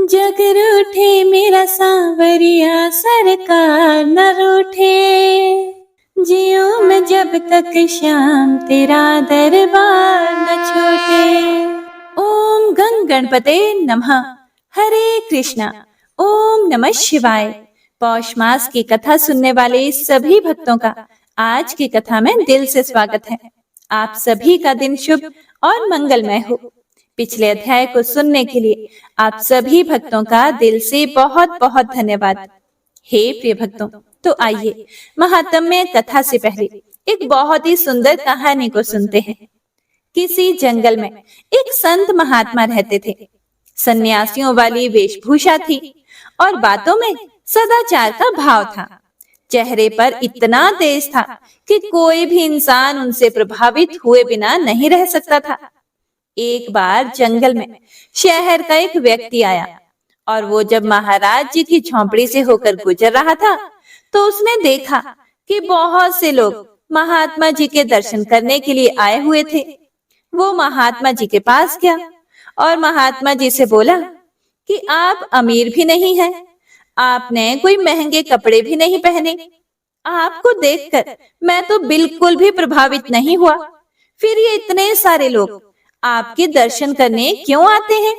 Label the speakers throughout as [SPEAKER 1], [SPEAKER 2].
[SPEAKER 1] जग रूठे मेरा सांवरिया, सरकार न रूठे। जियो मैं जब तक श्याम, तेरा दरबार न छूटे। ओम गंग गणपते नमः। हरे कृष्णा। ओम नमः शिवाय। पौष मास की कथा सुनने वाले सभी भक्तों का आज की कथा में दिल से स्वागत है। आप सभी का दिन शुभ और मंगलमय हो। पिछले अध्याय को सुनने के लिए आप सभी भक्तों का दिल से बहुत बहुत धन्यवाद। हे प्रिय भक्तों, तो आइए महात्म्य कथा से पहले एक बहुत ही सुंदर कहानी को सुनते हैं। किसी जंगल में एक संत महात्मा रहते थे। सन्यासियों वाली वेशभूषा थी और बातों में सदाचार का भाव था। चेहरे पर इतना तेज था कि कोई भी इंसान उनसे प्रभावित हुए बिना नहीं रह सकता था। एक बार जंगल में शहर का एक व्यक्ति आया और वो जब महाराज जी की झोंपड़ी से होकर गुजर रहा था तो उसने देखा कि बहुत से लोग महात्मा जी के दर्शन करने के लिए आए हुए थे। वो महात्मा जी के पास गया और महात्मा जी से बोला कि आप अमीर भी नहीं हैं, आपने कोई महंगे कपड़े भी नहीं पहने, आपको देखकर मैं तो बिल्कुल भी प्रभावित नहीं हुआ, फिर ये इतने सारे लोग आपके दर्शन करने क्यों आते हैं?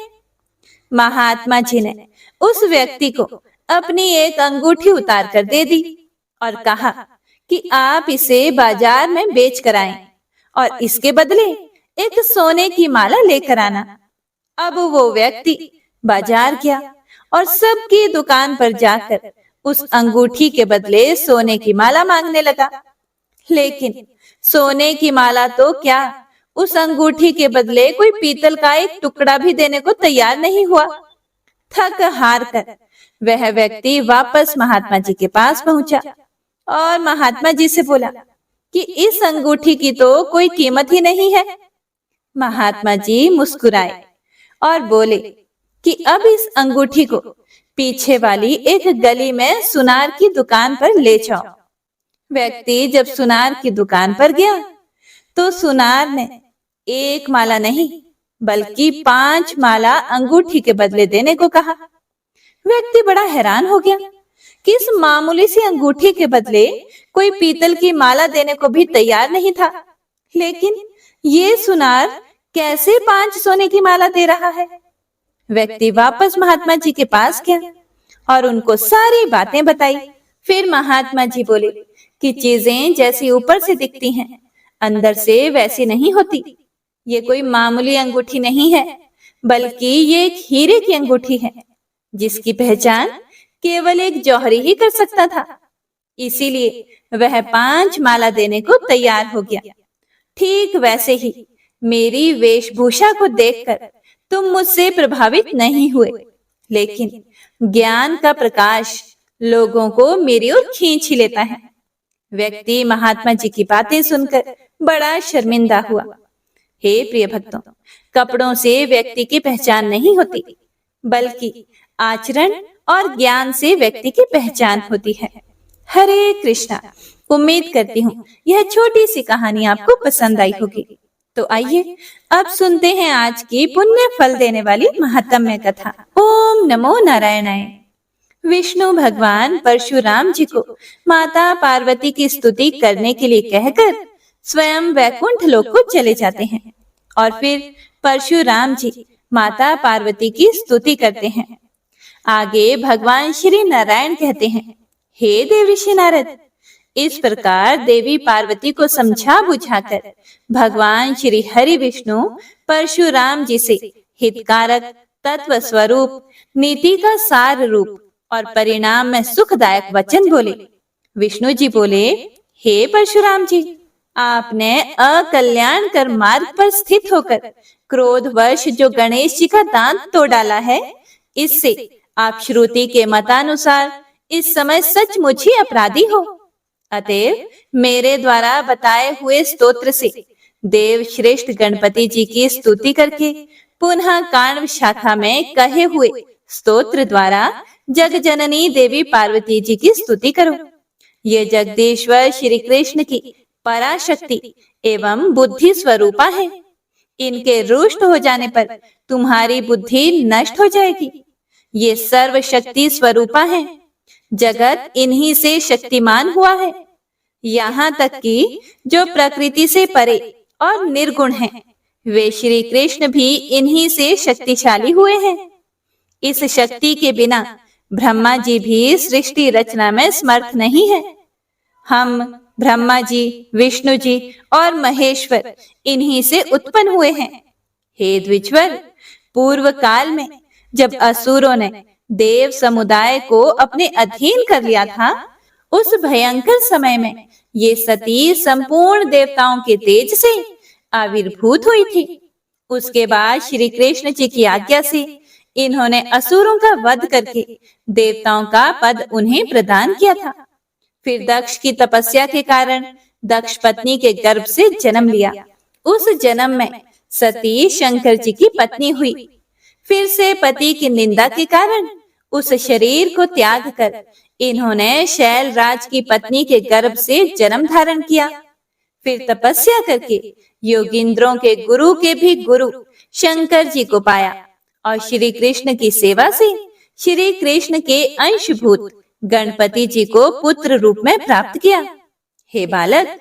[SPEAKER 1] महात्मा जी ने उस व्यक्ति को अपनी एक अंगूठी उतार कर दे दी और कहा कि आप इसे बाजार में बेच कर आएं और इसके बदले एक सोने की माला लेकर आना। अब वो व्यक्ति बाजार गया और सबकी दुकान पर जाकर उस अंगूठी के बदले सोने की माला मांगने लगा, लेकिन सोने की माला तो क्या, उस अंगूठी के बदले कोई पीतल का एक टुकड़ा भी देने को तैयार नहीं हुआ। थक हार कर वह व्यक्ति वापस महात्मा जी के पास पहुंचा और महात्मा जी से बोला कि इस अंगूठी की तो कोई कीमत ही नहीं है। महात्मा जी मुस्कुराए और बोले कि अब इस अंगूठी को पीछे वाली एक गली में सुनार की दुकान पर ले जाओ। व्यक्ति जब सुनार की दुकान पर गया तो सुनार ने एक माला नहीं बल्कि 5 माला अंगूठी के बदले देने को कहा। व्यक्ति बड़ा हैरान हो गया कि इस मामूली सी अंगूठी के बदले कोई पीतल की माला देने को भी तैयार नहीं था, लेकिन ये सुनार कैसे 5 सोने की माला दे रहा है। व्यक्ति वापस महात्मा जी के पास गया और उनको सारी बातें बताई। फिर महात्मा जी बोले कि चीजें जैसी ऊपर से दिखती हैं, अंदर से वैसी नहीं होती। ये कोई मामूली अंगूठी नहीं है, बल्कि ये एक हीरे की अंगूठी है जिसकी पहचान केवल एक जौहरी ही कर सकता था। इसीलिए वह 5 माला देने को तैयार हो गया। ठीक वैसे ही मेरी वेशभूषा को देखकर तुम मुझसे प्रभावित नहीं हुए, लेकिन ज्ञान का प्रकाश लोगों को मेरी ओर खींच ही लेता है। व्यक्ति महात्मा जी की बातें सुनकर बड़ा शर्मिंदा हुआ। हे प्रिय भक्तों, कपड़ों से व्यक्ति की पहचान नहीं होती, बल्कि आचरण और ज्ञान से व्यक्ति की पहचान होती है। हरे कृष्णा। उम्मीद करती हूँ यह छोटी सी कहानी आपको पसंद आई होगी। तो आइए अब सुनते हैं आज की पुण्य फल देने वाली महात्म्य कथा। ओम नमो नारायणाय। विष्णु भगवान परशुराम जी को माता पार्वती की स्तुति करने के लिए कहकर स्वयं वैकुंठ लोक को चले जाते हैं और फिर परशुराम जी माता पार्वती की स्तुति करते हैं। आगे भगवान श्री नारायण कहते हैं, हे देवर्षि नारद। इस प्रकार देवी पार्वती को समझा बुझाकर भगवान श्री हरि विष्णु परशुराम जी से हितकारक, तत्व स्वरूप, नीति का सार रूप और परिणाम में सुखदायक वचन बोले। विष्णु जी बोले, हे परशुराम जी, आपने अकल्याणकर मार्ग पर स्थित होकर क्रोधवश जो गणेश जी का दांत तोड़ डाला है, इससे आप श्रुति के मतानुसार इस समय सचमुच ही अपराधी हो। अतएव मेरे द्वारा बताए हुए स्तोत्र से देव श्रेष्ठ गणपति जी की स्तुति करके पुनः काण्व शाखा में कहे हुए स्तोत्र द्वारा जग जननी देवी पार्वती जी की स्तुति करो। ये जगदीश्वर श्री कृष्ण की पराशक्ति एवं बुद्धि स्वरूपा है। इनके रुष्ट हो जाने पर तुम्हारी बुद्धि नष्ट हो जाएगी। ये सर्वशक्ति स्वरूपा हैं। जगत इन्हीं से शक्तिमान हुआ है। यहाँ तक कि जो प्रकृति से परे और निर्गुण हैं, वे श्री कृष्ण भी इन्हीं से शक्तिशाली हुए हैं। इस शक्ति के बिना ब्रह्मा जी भी सृष्टि रचना में समर्थ नहीं है। हम ब्रह्मा जी, विष्णु जी और महेश्वर इन्हीं से उत्पन्न हुए हैं। हे द्विजवर, पूर्व काल में जब असुरों ने देव समुदाय को अपने अधीन कर लिया था, उस भयंकर समय में ये सती संपूर्ण देवताओं के तेज से आविर्भूत हुई थी। उसके बाद श्री कृष्ण जी की आज्ञा से इन्होंने असुरों का वध करके देवताओं का पद उन्हें प्रदान किया था। फिर दक्ष की तपस्या के कारण दक्ष पत्नी के गर्भ से जन्म लिया। उस जन्म में सती शंकर जी की पत्नी हुई। फिर से पति की निंदा के कारण उस शरीर को त्याग कर इन्होंने शैलराज की पत्नी के गर्भ से जन्म धारण किया। फिर तपस्या करके योगिंद्रों के गुरु के भी गुरु शंकर जी को पाया और श्री कृष्ण की सेवा से श्री कृष्ण के अंशभूत गणपति जी को पुत्र रूप में प्राप्त किया। हे बालक,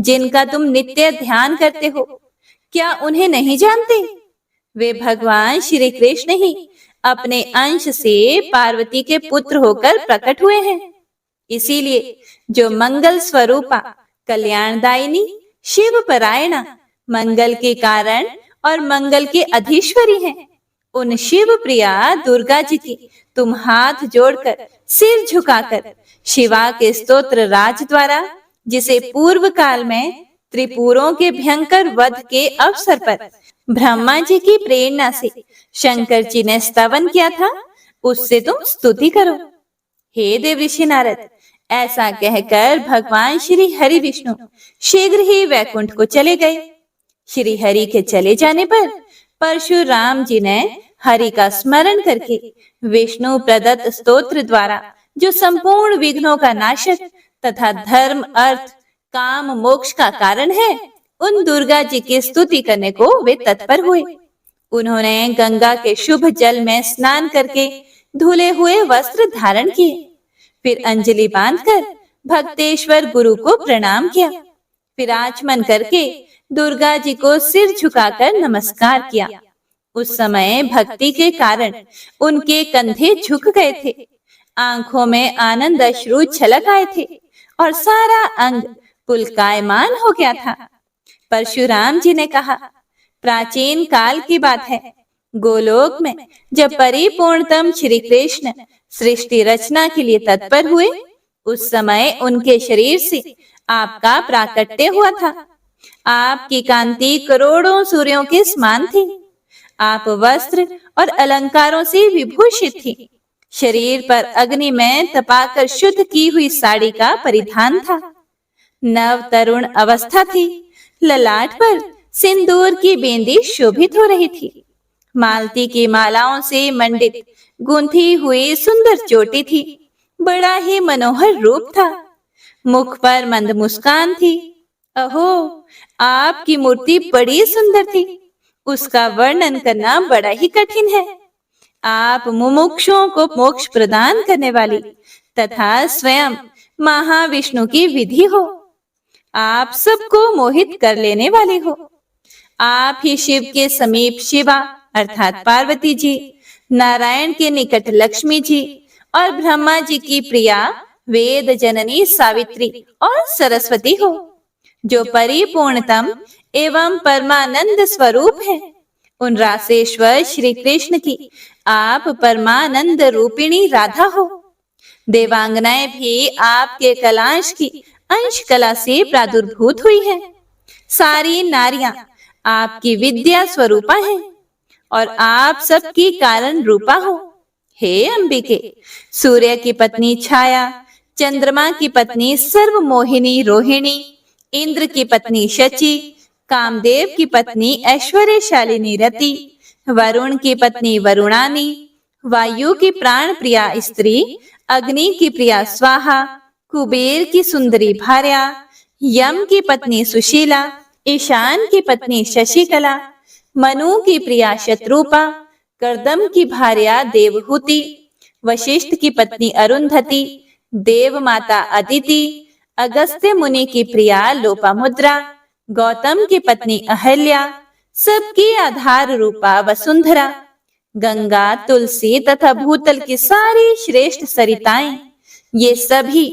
[SPEAKER 1] जिनका तुम नित्य ध्यान करते हो, क्या उन्हें नहीं जानते? वे भगवान श्री कृष्ण ही अपने अंश से पार्वती के पुत्र होकर प्रकट हुए हैं। इसीलिए जो मंगल स्वरूपा, कल्याणदायिनी, शिव परायणा, मंगल के कारण और मंगल के अधीश्वरी हैं, उन शिव प्रिया दुर्गा जी की तुम हाथ जोड़कर सिर झुकाकर शिवा के स्तोत्र राज द्वारा, जिसे पूर्व काल में त्रिपुरों के भयंकर वध के अवसर पर ब्रह्मा जी की प्रेरणा से शंकर जी ने स्तवन किया था, उससे तुम स्तुति करो। हे देवऋषि नारद, ऐसा कहकर भगवान श्री हरि विष्णु शीघ्र ही वैकुंठ को चले गए। श्री हरि के चले जाने पर परशुराम जी ने हरि का स्मरण करके विष्णु प्रदत्त स्तोत्र द्वारा, जो संपूर्ण विघ्नों का नाशक तथा धर्म, अर्थ, काम, मोक्ष का कारण है, उन दुर्गा जी की स्तुति करने को वे तत्पर हुए। उन्होंने गंगा के शुभ जल में स्नान करके धुले हुए वस्त्र धारण किए। फिर अंजलि बांधकर भक्तेश्वर गुरु को प्रणाम किया। फिर आचमन करके दुर्गा जी को सिर झुकाकर नमस्कार किया। उस समय भक्ति के कारण उनके कंधे झुक गए थे, आंखों में आनंद अश्रु छलक आए थे और सारा अंग पुलकायमान हो गया था। परशुराम जी ने कहा, प्राचीन काल की बात है, गोलोक में जब परिपूर्णतम श्री कृष्ण सृष्टि रचना के लिए तत्पर हुए, उस समय उनके शरीर से आपका प्राकट्य हुआ था। आपकी कांति करोड़ों सूर्यों के समान थी। आप वस्त्र और अलंकारों से विभूषित थी। शरीर पर अग्नि में तपाकर शुद्ध की हुई साड़ी का परिधान था। नव तरुण अवस्था थी। ललाट पर सिंदूर की बेंदी शोभित हो रही थी। मालती की मालाओं से मंडित गूंथी हुई सुंदर चोटी थी। बड़ा ही मनोहर रूप था। मुख पर मंद मुस्कान थी। अहो, आपकी मूर्ति बड़ी सुंदर थी। उसका वर्णन करना बड़ा ही कठिन है। आप मुमुक्षुओं को मोक्ष प्रदान करने वाली तथा स्वयं महाविष्णु की विधि हो। आप सबको मोहित कर लेने वाले हो। आप ही शिव के समीप शिवा अर्थात पार्वती जी, नारायण के निकट लक्ष्मी जी और ब्रह्मा जी की प्रिया वेद जननी सावित्री और सरस्वती हो, जो परिपूर्णतम एवं परमानंद स्वरूप है। उन रासेश्वर श्री कृष्ण की आप परमानंद रूपिणी राधा हो। देवांगनाएं भी आपके कलांश की अंश कला से प्रादुर्भूत हुई है। सारी नारियां आपकी विद्या स्वरूपा हैं और आप सबकी कारण रूपा हो। हे अंबिके, सूर्य की पत्नी छाया, चंद्रमा की पत्नी सर्वमोहिनी रोहिणी, इंद्र की पत्नी शची, कामदेव की पत्नी ऐश्वर्यशालिनी रति, वरुण की पत्नी वरुणानी, वायु की प्राण प्रिया स्त्री, अग्नि की प्रिया स्वाहा, कुबेर की सुंदरी भार्या, यम की पत्नी सुशीला, ईशान की पत्नी शशिकला, मनु की प्रिया शत्रुपा, कर्दम की भार्या देवहूति, वशिष्ठ की पत्नी अरुंधति, देव माता अदिति, अगस्त्य मुनि की प्रिया लोपामुद्रा, गौतम की पत्नी अहल्या, सबकी आधार रूपा वसुंधरा, गंगा, तुलसी तथा भूतल की सारी श्रेष्ठ सरिताएं, ये सभी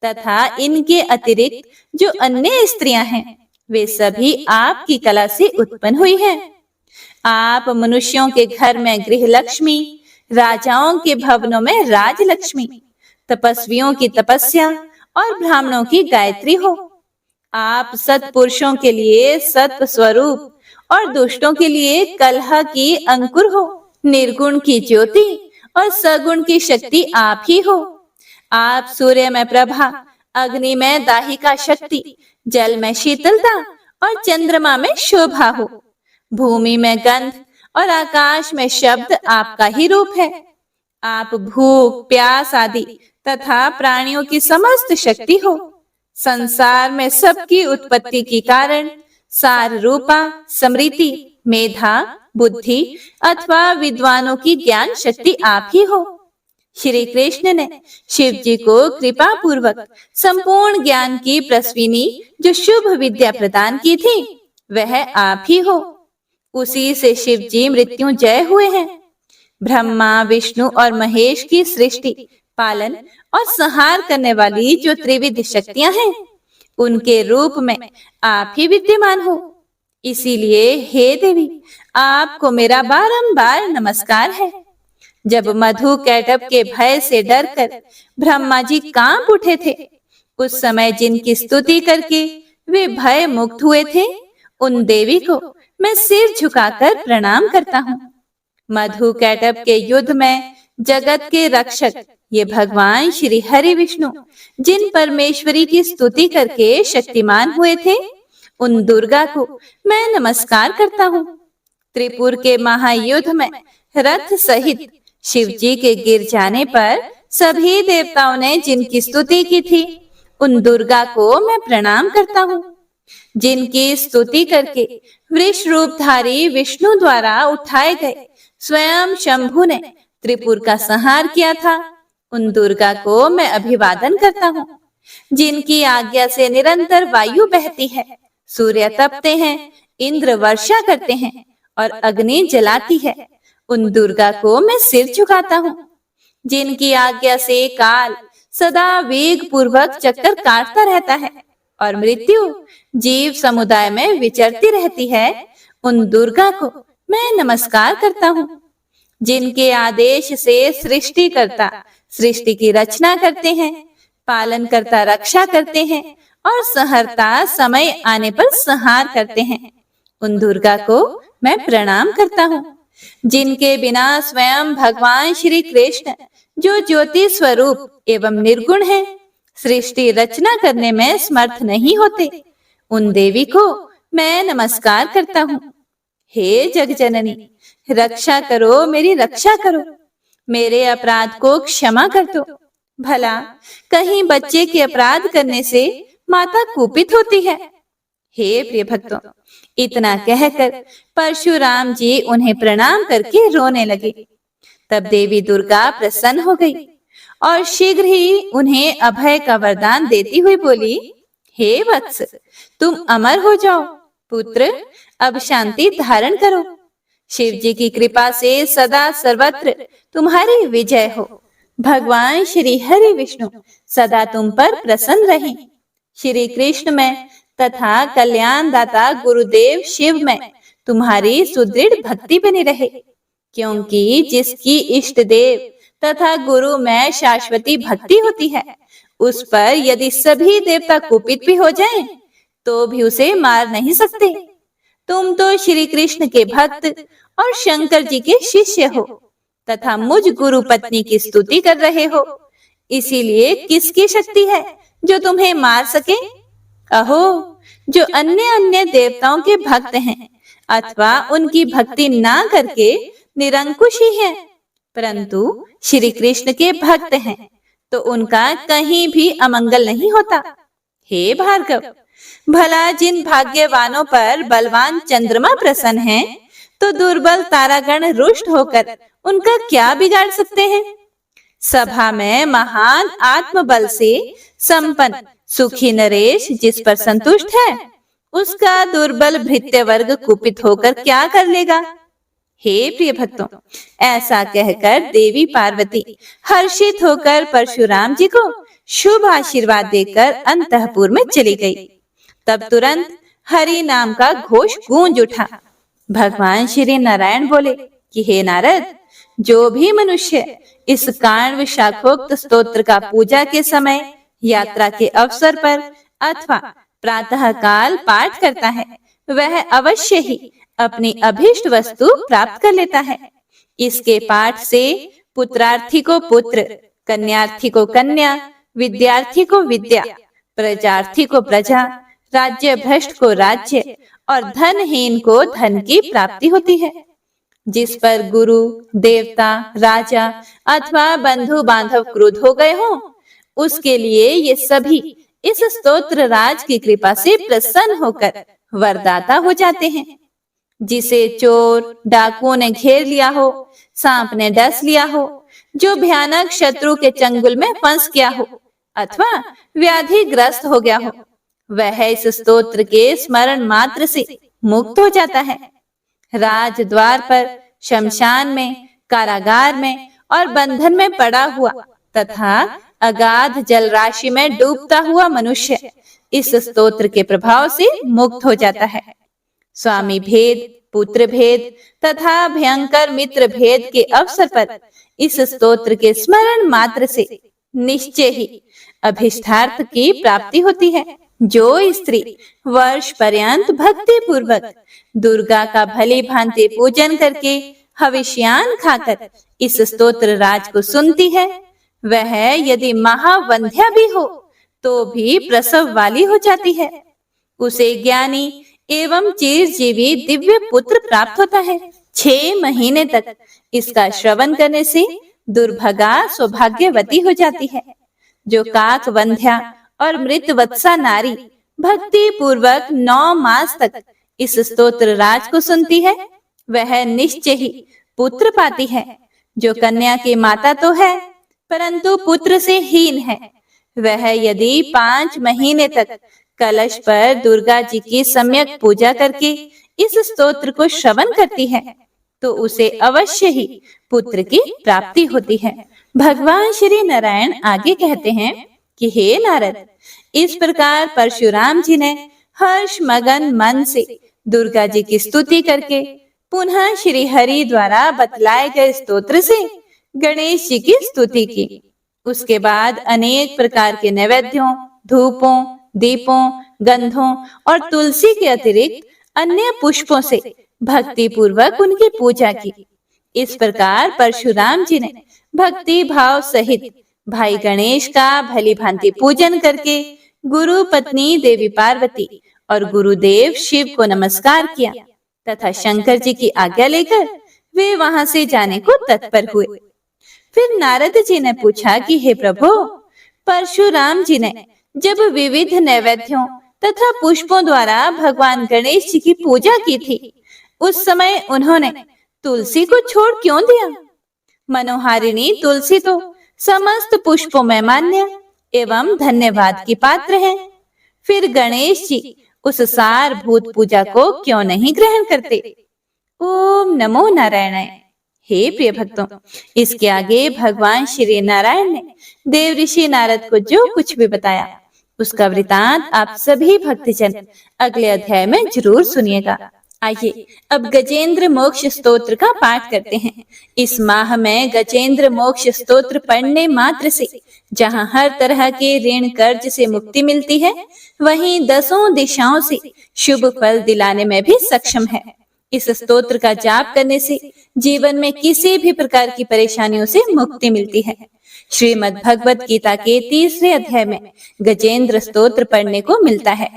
[SPEAKER 1] तथा इनके अतिरिक्त जो अन्य स्त्रियां हैं, वे सभी आपकी कला से उत्पन्न हुई हैं। आप मनुष्यों के घर में गृह लक्ष्मी, राजाओं के भवनों में राजलक्ष्मी, तपस्वियों की तपस्या और ब्राह्मणों की गायत्री हो। आप सत्पुरुषों के लिए सत्व स्वरूप और दुष्टों के लिए कलह की अंकुर हो। निर्गुण की ज्योति और सगुण की शक्ति आप ही हो। आप सूर्य में प्रभा, अग्नि में दाहिका शक्ति, जल में शीतलता और चंद्रमा में शोभा हो। भूमि में गंध और आकाश में शब्द आपका ही रूप है। आप भूख, प्यास आदि तथा प्राणियों की समस्त शक्ति हो। संसार में सबकी उत्पत्ति के कारण सार रूपा, समृद्धि, मेधा, बुद्धि अथवा विद्वानों की ज्ञान शक्ति आप ही हो। श्री कृष्ण ने शिव जी को कृपा पूर्वक संपूर्ण ज्ञान की प्रस्विनी जो शुभ विद्या प्रदान की थी, वह आप ही हो। उसी से शिव जी मृत्युंजय हुए हैं। ब्रह्मा, विष्णु और महेश की सृष्टि, पालन और संहार करने वाली जो त्रिविध शक्तियां हैं, उनके रूप में आप ही विद्यमान हो। इसीलिए हे देवी, आपको मेरा बारंबार नमस्कार है। जब मधु कैटभ के भय से डरकर ब्रह्मा जी कांप उठे थे, उस समय जिनकी स्तुति करके वे भय मुक्त हुए थे, उन देवी को मैं सिर झुकाकर प्रणाम करता हूँ। मधु कैटभ के युद्ध में जगत के रक्षक ये भगवान श्री हरि विष्णु, जिन परमेश्वरी की स्तुति करके शक्तिमान हुए थे, उन दुर्गा को मैं नमस्कार करता हूँ। त्रिपुर के महायुद्ध में रथ सहित शिव जी के गिर जाने पर सभी देवताओं ने जिनकी स्तुति की थी, उन दुर्गा को मैं प्रणाम करता हूँ। जिनकी स्तुति करके वृष रूपधारी विष्णु द्वारा उठाए गए स्वयं शंभु ने त्रिपुर का संहार किया था, उन दुर्गा को मैं अभिवादन करता हूँ। जिनकी आज्ञा से निरंतर वायु बहती है, सूर्य तपते हैं, इंद्र वर्षा करते हैं और अग्नि जलाती है, उन दुर्गा को मैं सिर झुकाता हूँ। जिनकी आज्ञा से काल सदा वेग पूर्वक चक्कर काटता रहता है और मृत्यु जीव समुदाय में विचरती रहती है, उन दुर्गा को मैं नमस्कार करता हूँ। जिनके आदेश से सृष्टि करता सृष्टि की रचना करते हैं, पालन करता रक्षा करते हैं और संहरता समय आने पर संहार करते हैं, उन दुर्गा को मैं प्रणाम करता हूँ। जिनके बिना स्वयं भगवान श्री कृष्ण जो ज्योति स्वरूप एवं निर्गुण है, सृष्टि रचना करने में समर्थ नहीं होते, उन देवी को मैं नमस्कार करता हूँ। हे जगजननी, रक्षा करो, मेरी रक्षा करो, मेरे अपराध को क्षमा कर दो। भला कहीं बच्चे के अपराध करने से माता कुपित होती है। हे प्रिय भक्तों, इतना कहकर परशुराम जी उन्हें प्रणाम करके रोने लगे। तब देवी दुर्गा प्रसन्न हो गई और शीघ्र ही उन्हें अभय का वरदान देती हुई बोली, हे वत्स, तुम अमर हो जाओ। पुत्र, अब शांति धारण करो। शिव जी की कृपा से सदा सर्वत्र तुम्हारी विजय हो। भगवान श्री हरि विष्णु सदा तुम पर प्रसन्न रहे। श्री कृष्ण में तथा कल्याण दाता गुरुदेव शिव में तुम्हारी सुदृढ़ भक्ति बनी रहे, क्योंकि जिसकी इष्ट देव तथा गुरु में शाश्वती भक्ति होती है, उस पर यदि सभी देवता कुपित भी हो जाएं, तो भी उसे मार नहीं सकते। तुम तो श्री कृष्ण के भक्त और शंकर जी के शिष्य हो तथा मुझ गुरु पत्नी की स्तुति कर रहे हो, इसीलिए किसकी शक्ति है जो तुम्हें मार सके? अहो, जो अन्य अन्य देवताओं के भक्त हैं अथवा उनकी भक्ति ना करके निरंकुश ही हैं, परंतु श्री कृष्ण के भक्त हैं, तो उनका कहीं भी अमंगल नहीं होता। हे भार्गव, भला जिन भाग्यवानों पर बलवान चंद्रमा प्रसन्न हैं, तो दुर्बल तारागण रुष्ट होकर उनका क्या बिगाड़ सकते हैं। सभा में महान आत्मबल से संपन्न सुखी नरेश जिस पर संतुष्ट है, उसका दुर्बल भृत्य वर्ग कुपित होकर क्या कर लेगा। हे प्रिय भक्तों, ऐसा कहकर देवी पार्वती हर्षित होकर परशुराम जी को शुभ आशीर्वाद देकर अंतःपुर में चली गई। तब तुरंत हरि नाम का घोष गूंज उठा। भगवान श्री नारायण बोले कि हे नारद, जो भी मनुष्य इस काण्व शाखोक्त स्तोत्र का पूजा के समय, यात्रा के अवसर पर अथवा प्रातः काल पाठ करता है, वह अवश्य ही अपनी अभीष्ट वस्तु प्राप्त कर लेता है। इसके पाठ से पुत्रार्थी को पुत्र, कन्यार्थी को कन्या, विद्यार्थी को विद्या, प्रजार्थी को प्रजा, राज्य भ्रष्ट को राज्य और धनहीन को धन की प्राप्ति होती है। जिस पर गुरु, देवता, राजा अथवा बंधु बांधव क्रुद्ध हो गए हों, उसके लिए ये सभी इस स्तोत्र राज की कृपा से प्रसन्न होकर वरदाता हो जाते हैं। जिसे चोर डाकुओं ने घेर लिया हो, सांप ने डस लिया हो, जो भयानक शत्रु के चंगुल में फंस गया हो अथवा व्याधि ग्रस्त हो गया हो, वह इस स्तोत्र के स्मरण मात्र से मुक्त हो जाता है। राजद्वार पर, शमशान में, कारागार में और बंधन में पड़ा हुआ तथा अगाध जल राशि में डूबता हुआ मनुष्य इस स्तोत्र के प्रभाव से मुक्त हो जाता है। स्वामी भेद, पुत्र भेद तथा भयंकर मित्र भेद के अवसर पर इस स्तोत्र के स्मरण मात्र से निश्चय ही अभिष्टार्थ की प्राप्ति होती है। जो स्त्री वर्ष पर्यंत भक्ति पूर्वक दुर्गा का भली भांति पूजन करके हविष्यान खाकर इस स्तोत्र राज को सुनती है, वह यदि महावंध्या भी हो तो भी प्रसव वाली हो जाती है। उसे ज्ञानी एवं चिरजीवी दिव्य पुत्र प्राप्त होता है। 6 महीने तक इसका श्रवण करने से दुर्भगा सौभाग्यवती हो जाती है। जो काक वंध्या और मृत वत्सा नारी भक्ति पूर्वक 9 मास तक इस स्तोत्र राज को सुनती है, वह निश्चय ही पुत्र पाती है। जो कन्या की माता तो है परंतु पुत्र से हीन है, वह यदि 5 महीने तक कलश पर दुर्गा जी की सम्यक पूजा करके इस स्तोत्र को श्रवण करती है, तो उसे अवश्य ही पुत्र की प्राप्ति होती है। भगवान श्री नारायण आगे कहते हैं कि हे नारद, इस प्रकार परशुराम जी ने हर्ष मगन मन से दुर्गा जी की स्तुति करके पुनः श्री हरि द्वारा बतलाए गए स्तोत्र से गणेश जी की स्तुति की। उसके बाद अनेक प्रकार के नैवेद्यों, धूपों, दीपों, गंधों और तुलसी के अतिरिक्त अन्य पुष्पों से भक्ति पूर्वक उनकी पूजा की। इस प्रकार परशुराम जी ने भक्ति भाव सहित भाई गणेश का भली भांति पूजन करके गुरु पत्नी देवी पार्वती और गुरुदेव शिव को नमस्कार किया तथा शंकर जी की आज्ञा लेकर वे वहां से जाने को तत्पर हुए। फिर नारद जी ने पूछा कि हे प्रभु, परशुराम जी ने जब विविध नैवेद्यों तथा पुष्पों द्वारा भगवान गणेश जी की पूजा की थी, उस समय उन्होंने तुलसी को छोड़ क्यों दिया? मनोहारिणी तुलसी तो समस्त पुष्पों में मान्य एवं धन्यवाद की पात्र है। फिर गणेश जी उस सारभूत पूजा को क्यों नहीं ग्रहण करते? ओम नमो नारायणाय। हे प्रिय भक्तों, इसके आगे भगवान श्री नारायण ने देव ऋषि नारद को जो कुछ भी बताया, उसका वृतांत आप सभी भक्तजन अगले अध्याय में जरूर सुनिएगा। आइए अब गजेंद्र मोक्ष स्तोत्र का पाठ करते हैं। इस माह में गजेंद्र मोक्ष स्तोत्र पढ़ने मात्र से जहां हर तरह के ऋण कर्ज से मुक्ति मिलती है, वहीं 10 दिशाओं से शुभ फल दिलाने में भी सक्षम है। इस स्तोत्र का जाप करने से जीवन में किसी भी प्रकार की परेशानियों से मुक्ति मिलती है। श्रीमद् भगवत गीता के 3रे अध्याय में गजेंद्र स्तोत्र पढ़ने को मिलता है।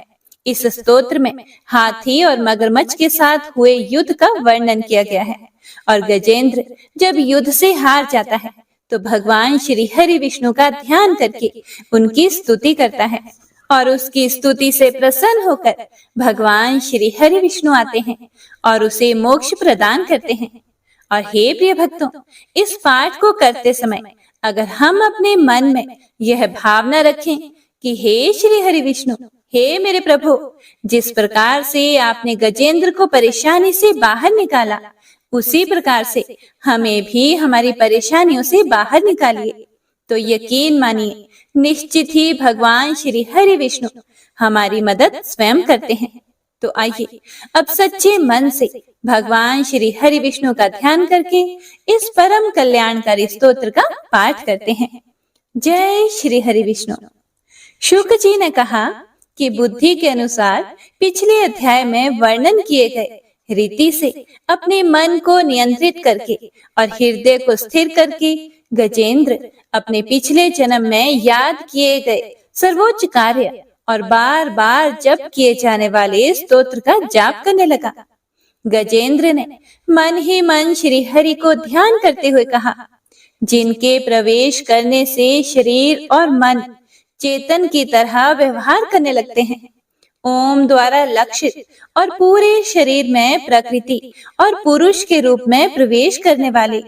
[SPEAKER 1] इस स्तोत्र में हाथी और मगरमच्छ के साथ हुए युद्ध का वर्णन किया गया है और गजेंद्र जब युद्ध से हार जाता है तो भगवान श्री हरि विष्णु का ध्यान करके उनकी स्तुति करता है और उसकी स्तुति से प्रसन्न होकर भगवान श्री हरि विष्णु आते हैं और उसे मोक्ष प्रदान करते हैं। और हे प्रिय भक्तों, इस पाठ को करते समय अगर हम अपने मन में यह भावना रखें कि हे श्री हरि विष्णु, हे मेरे प्रभु, जिस प्रकार से आपने गजेंद्र को परेशानी से बाहर निकाला, उसी प्रकार से हमें भी हमारी परेशानियों से बाहर निकालिए, तो यकीन मानिए निश्चित ही भगवान श्री हरि विष्णु हमारी मदद स्वयं करते हैं। तो आइए अब सच्चे मन से भगवान श्री हरि विष्णु का ध्यान करके इस परम कल्याणकारी स्तोत्र का पाठ करते हैं। जय श्री हरि विष्णु। शुक जी ने कहा कि बुद्धि के अनुसार पिछले अध्याय में वर्णन किए गए रीति से अपने मन को नियंत्रित करके और हृदय को स्थिर करके गजेंद्र अपने पिछले जन्म में याद किए गए सर्वोच्च कार्य और बार बार जप किए जाने वाले स्तोत्र का जाप करने लगा। गजेंद्र ने मन ही मन श्री हरि को ध्यान करते हुए कहा, जिनके प्रवेश करने से शरीर और मन चेतन की तरह व्यवहार करने लगते हैं, ओम द्वारा लक्षित और पूरे शरीर में प्रकृति और पुरुष के रूप में प्रवेश करने वाले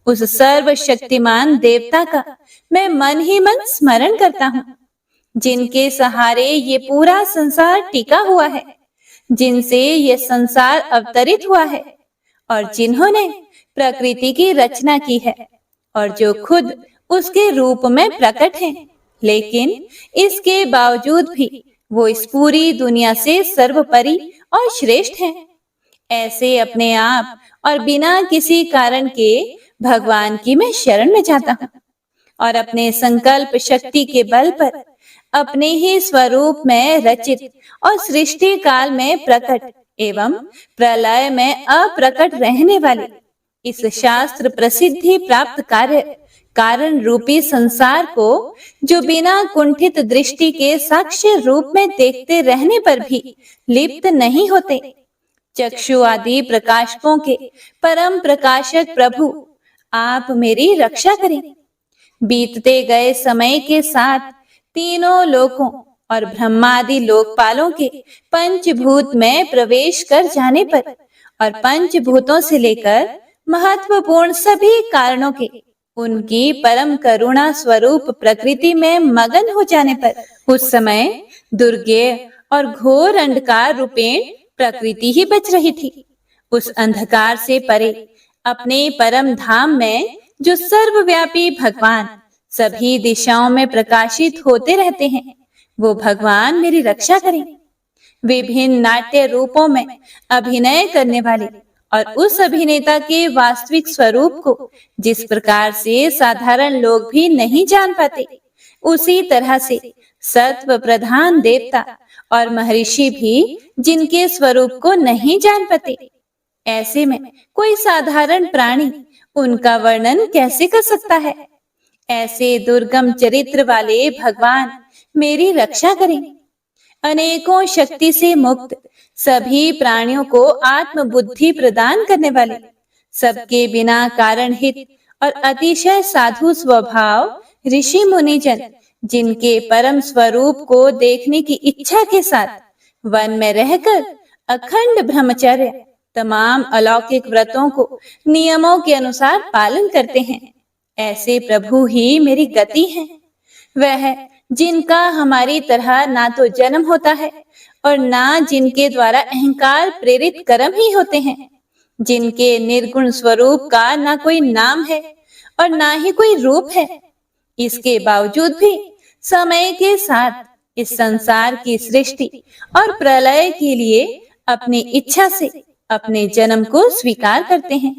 [SPEAKER 1] उस सर्वशक्तिमान देवता का मैं मन ही मन स्मरण करता हूँ, जिनके सहारे ये पूरा संसार टिका हुआ है, जिनसे ये संसार अवतरित हुआ है और जिन्होंने प्रकृति की रचना की है और जो खुद उसके रूप में प्रकट हैं, लेकिन इसके बावजूद भी वो इस पूरी दुनिया से सर्वोपरि और श्रेष्ठ हैं। ऐसे अपने आप और बिना किसी कारण के भगवान की मैं शरण में जाता हूँ और अपने संकल्प शक्ति के बल पर अपने ही स्वरूप में रचित और सृष्टि काल में प्रकट एवं प्रलय में अप्रकट रहने वाले इस शास्त्र प्रसिद्धि प्राप्त कार्य कारण रूपी संसार को, जो बिना कुंठित दृष्टि के साक्ष्य रूप में देखते रहने पर भी लिप्त नहीं होते, चक्षु आदि प्रकाशकों के परम प्रकाशक प्रभु, आप मेरी रक्षा करें। बीतते गए समय के साथ तीनों लोकों और ब्रह्मादि लोकपालों के पंचभूत में प्रवेश कर जाने पर और पंचभूतों से लेकर महत्वपूर्ण सभी कारणों के उनकी परम करुणा स्वरूप प्रकृति में मगन हो जाने पर उस समय दुर्गेय और घोर अंधकार रूपेण प्रकृति ही बच रही थी। उस अंधकार से परे अपने परम धाम में जो सर्वव्यापी भगवान सभी दिशाओं में प्रकाशित होते रहते हैं, वो भगवान मेरी रक्षा करें। विभिन्न नाट्य रूपों में अभिनय करने वाले और उस अभिनेता के वास्तविक स्वरूप को जिस प्रकार से साधारण लोग भी नहीं जान पाते, उसी तरह से सत्व प्रधान देवता और महर्षि भी जिनके स्वरूप को नहीं जान पाते, ऐसे में कोई साधारण प्राणी उनका वर्णन कैसे कर सकता है। ऐसे दुर्गम चरित्र वाले भगवान मेरी रक्षा करें। अनेकों शक्ति से मुक्त सभी प्राणियों को आत्म बुद्धि प्रदान करने वाले, सबके बिना कारण हित और अतिशय साधु स्वभाव ऋषि मुनिजन, जिनके परम स्वरूप को देखने की इच्छा के साथ वन में रहकर अखंड ब्रह्मचर्य तमाम अलौकिक व्रतों को नियमों के अनुसार पालन करते हैं, ऐसे प्रभु ही मेरी गति हैं। वह जिनका हमारी तरह ना तो जन्म होता है और ना जिनके द्वारा अहंकार प्रेरित कर्म ही होते हैं, जिनके निर्गुण स्वरूप का ना कोई नाम है और ना ही कोई रूप है, इसके बावजूद भी समय के साथ इस संसार की सृष्टि और प्रलय के लिए अपनी इच्छा से अपने जन्म को स्वीकार करते हैं।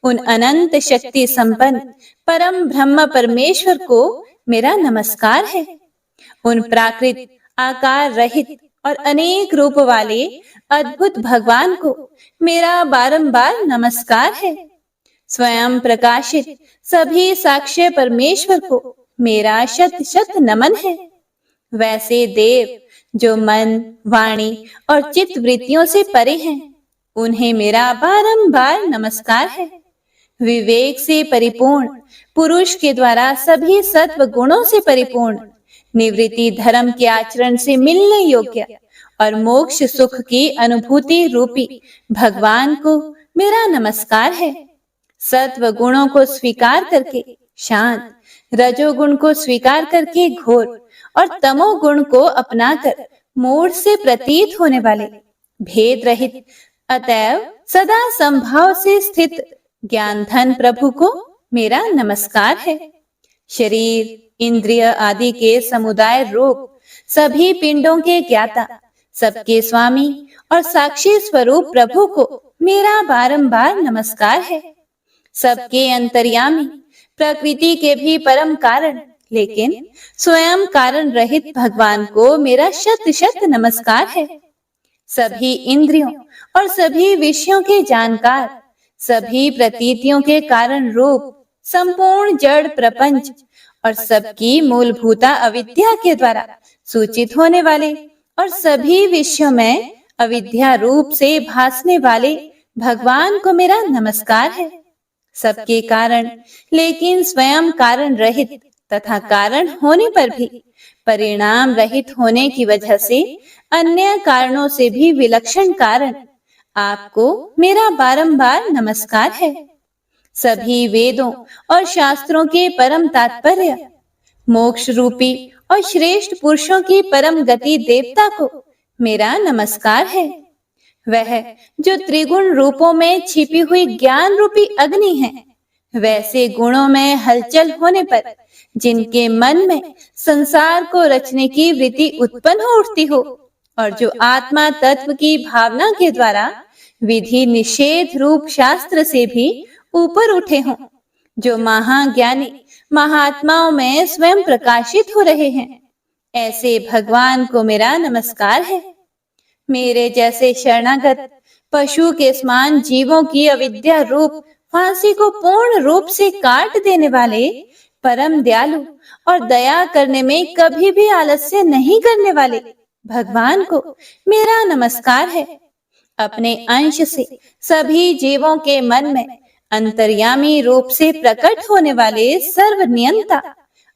[SPEAKER 1] उन अनंत शक्ति संपन्न परम ब्रह्म परमेश्वर को मेरा नमस्कार है। उन प्राकृत आकार रहित और अनेक रूप वाले अद्भुत भगवान को मेरा बारंबार नमस्कार है। स्वयं प्रकाशित सभी साक्ष्य परमेश्वर को मेरा शत शत नमन है। वैसे देव जो मन, वाणी और चित्त वृत्तियों से परे हैं, उन्हें मेरा बारंबार नमस्कार है। विवेक से परिपूर्ण पुरुष के द्वारा सभी सत्व गुणों से परिपूर्ण निवृत्ति धर्म के आचरण से मिलने योग्य और मोक्ष सुख की अनुभूति रूपी भगवान को मेरा नमस्कार है। सत्व गुणों को स्वीकार करके शांत, रजोगुण को स्वीकार करके घोर और तमोगुण को अपनाकर मूढ़ से प्रतीत होने वाले भेद रहित, अतएव सदा संभाव से स्थित ज्ञान धन प्रभु को मेरा नमस्कार है। शरीर, इंद्रिय आदि के समुदाय रूप सभी पिंडों के ज्ञाता, सबके स्वामी और साक्षी स्वरूप प्रभु को मेरा बारंबार नमस्कार है। सबके अंतर्यामी, प्रकृति के भी परम कारण लेकिन स्वयं कारण रहित भगवान को मेरा शत शत नमस्कार है। सभी इंद्रियों और सभी विषयों के जानकार, सभी प्रतीतियों के कारण रूप संपूर्ण जड़ प्रपंच और सबकी मूलभूता अविद्या के द्वारा सूचित होने वाले और सभी विषयों में अविद्या रूप से भासने वाले भगवान को मेरा नमस्कार है। सबके कारण लेकिन स्वयं कारण रहित तथा कारण होने पर भी परिणाम रहित होने की वजह से अन्य कारणों से भी विलक्षण कारण आपको मेरा बारंबार नमस्कार है। सभी वेदों और शास्त्रों के परम तात्पर्य, मोक्ष रूपी और श्रेष्ठ पुरुषों की परम गति देवता को मेरा नमस्कार है। वह जो त्रिगुण रूपों में छिपी हुई ज्ञान रूपी अग्नि है, वैसे गुणों में हलचल होने पर जिनके मन में संसार को रचने की वृत्ति उत्पन्न हो उठती हो और जो आत्मा तत्व की भावना के द्वारा विधि निषेध रूप शास्त्र से भी ऊपर उठे हों, जो महाज्ञानी महात्माओं में स्वयं प्रकाशित हो रहे हैं, ऐसे भगवान को मेरा नमस्कार है। मेरे जैसे शरणागत पशु के समान जीवों की अविद्या रूप फांसी को पूर्ण रूप से काट देने वाले परम दयालु और दया करने में कभी भी आलस्य नहीं करने वाले भगवान को मेरा नमस्कार है। अपने अंश से सभी जीवों के मन में अंतर्यामी रूप से प्रकट होने वाले सर्वनियंता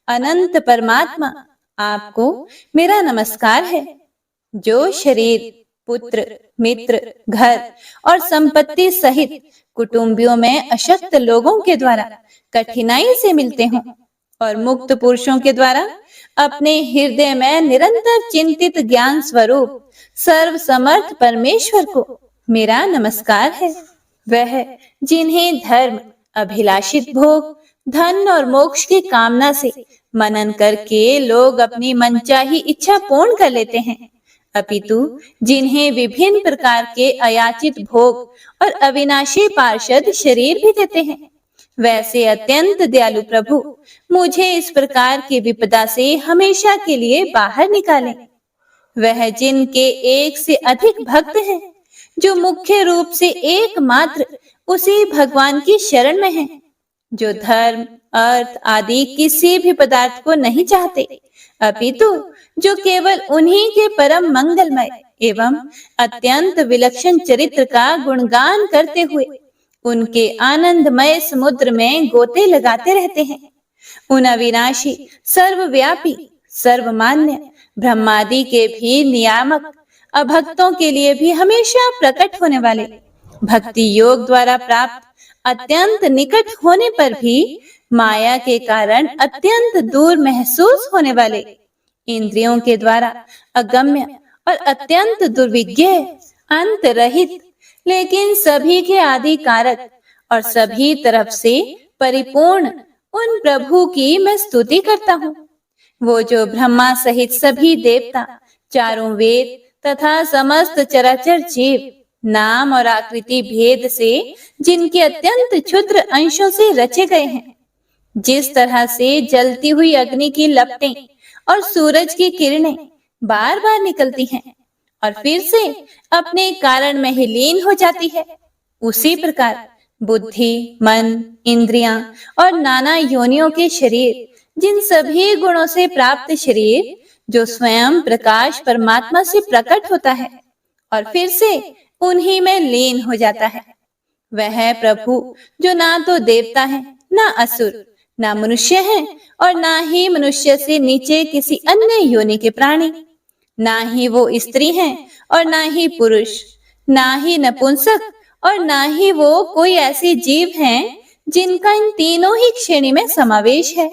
[SPEAKER 1] अनंत परमात्मा आपको मेरा नमस्कार है। जो शरीर, पुत्र, मित्र, घर और संपत्ति सहित कुटुंबियों में अशक्त लोगों के द्वारा कठिनाई से मिलते हों और मुक्त पुरुषों के द्वारा अपने हृदय में निरंतर चिंतित ज्ञान स्वरूप सर्व समर्थ परमेश्वर को मेरा नमस्कार है। वह जिन्हें धर्म, अभिलाषित भोग, धन और मोक्ष की कामना से मनन करके लोग अपनी मनचाही इच्छा पूर्ण कर लेते हैं, अपितु जिन्हें विभिन्न प्रकार के अयाचित भोग और अविनाशी पार्षद शरीर भी देते हैं, वैसे अत्यंत दयालु प्रभु मुझे इस प्रकार की विपदा से हमेशा के लिए बाहर निकालें। वह जिनके एक से अधिक भक्त हैं, जो मुख्य रूप से एकमात्र उसी भगवान की शरण में हैं, जो धर्म, अर्थ आदि किसी भी पदार्थ को नहीं चाहते, अपितु जो केवल उन्हीं के परम मंगलमय एवं अत्यंत विलक्षण चरित्र का गुणगान करते हुए उनके आनंदमय समुद्र में गोते लगाते रहते हैं। उन अविनाशी, सर्वव्यापी, सर्वमान्य ब्रह्मादि के भी नियामक अभक्तों के लिए भी हमेशा प्रकट होने वाले, भक्ति योग द्वारा प्राप्त अत्यंत निकट होने पर भी माया के कारण अत्यंत दूर महसूस होने वाले, इंद्रियों के द्वारा अगम्य और अत्यंत दुर्विज्ञ, अंत रहित लेकिन सभी के आदि कारक और सभी तरफ से परिपूर्ण उन प्रभु की मैं स्तुति करता हूँ। वो जो ब्रह्मा सहित सभी देवता, चारों वेद तथा समस्त चराचर जीव नाम और आकृति भेद से जिनके अत्यंत क्षुद्र अंशों से रचे गए हैं, जिस तरह से जलती हुई अग्नि की लपटें और सूरज की किरणें बार बार निकलती हैं और फिर से अपने कारण में ही लीन हो जाती है, उसी प्रकार बुद्धि, मन, इंद्रियां और नाना योनियों के शरीर, जिन सभी गुणों से प्राप्त शरीर जो स्वयं प्रकाश परमात्मा से प्रकट होता है और फिर से उन्हीं में लीन हो जाता है, वह प्रभु जो ना तो देवता है, ना असुर, ना मनुष्य हैं और ना ही मनुष्य से नीचे किसी अन्य योनि के प्राणी। ना ही वो स्त्री हैं और ना ही पुरुष, ना ही नपुंसक और ना ही वो कोई ऐसे जीव हैं जिनका इन तीनों ही श्रेणी में समावेश है।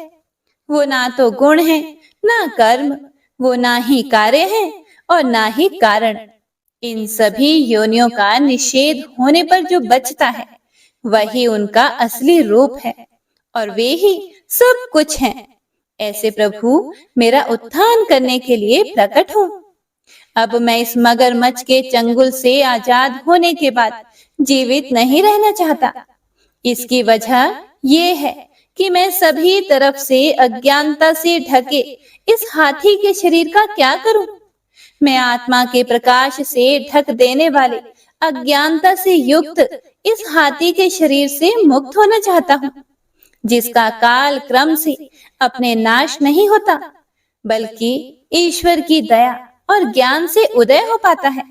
[SPEAKER 1] वो ना तो गुण है, ना कर्म, वो ना ही कार्य है और ना ही कारण। इन सभी योनियों का निषेध होने पर जो बचता है वही उनका असली रूप है और वे ही सब कुछ हैं। ऐसे प्रभु मेरा उत्थान करने के लिए प्रकट हो। अब मैं इस मगरमच्छ के चंगुल से आजाद होने के बाद जीवित नहीं रहना चाहता। इसकी वजह ये है कि मैं सभी तरफ से अज्ञानता से ढके इस हाथी के शरीर का क्या करूं? मैं आत्मा के प्रकाश से ढक देने वाले अज्ञानता से युक्त इस हाथी के शरीर से मुक्त होना चाहता हूँ, जिसका काल क्रम से अपने नाश नहीं होता, बल्कि ईश्वर की दया और ज्ञान से उदय हो पाता है।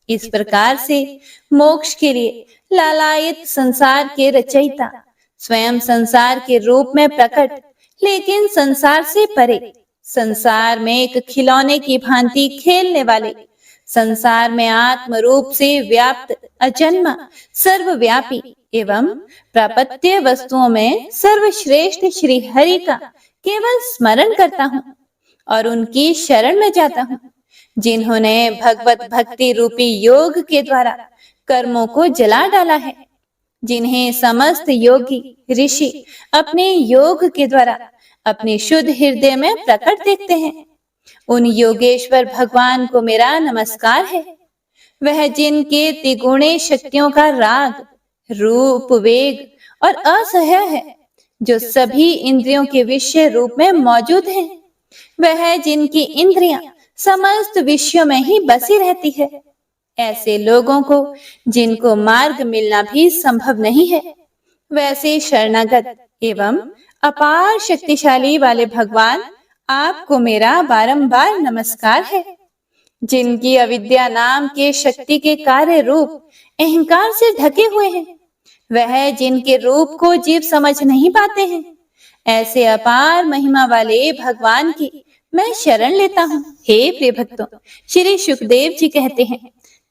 [SPEAKER 1] इस प्रकार से मोक्ष के लिए लालायित संसार के रचयिता स्वयं संसार के रूप में प्रकट, लेकिन संसार से परे, संसार में एक खिलौने की भांति खेलने वाले, संसार में आत्म रूप से व्याप्त अजन्मा सर्वव्यापी एवं प्रापत्य वस्तुओं में सर्वश्रेष्ठ श्री हरि का केवल स्मरण करता हूँ और उनकी शरण में जाता हूँ, जिन्होंने भगवत भक्ति रूपी योग के द्वारा कर्मों को जला डाला है, जिन्हें समस्त योगी ऋषि अपने योग के द्वारा अपने शुद्ध हृदय में प्रकट देखते हैं। उन योगेश्वर भगवान को मेरा नमस्कार है। वह जिनके त्रिगुणे शक्तियों का राग, रूप, वेग और असह्य है, जो सभी इंद्रियों के विषय रूप में मौजूद हैं। वह जिनकी इंद्रियां समस्त विषयों में ही बसी रहती है। ऐसे लोगों को जिनको मार्ग मिलना भी संभव नहीं है, वैसे शरणागत एवं अपार शक्तिशाली वाले भगवान आपको मेरा बारंबार नमस्कार है। जिनकी अविद्या नाम के शक्ति के कार्य रूप अहंकार से ढके हुए हैं, वह जिनके रूप को जीव समझ नहीं पाते हैं, ऐसे अपार महिमा वाले भगवान की मैं शरण लेता हूँ। हे प्रिय भक्तों, श्री सुखदेव जी कहते हैं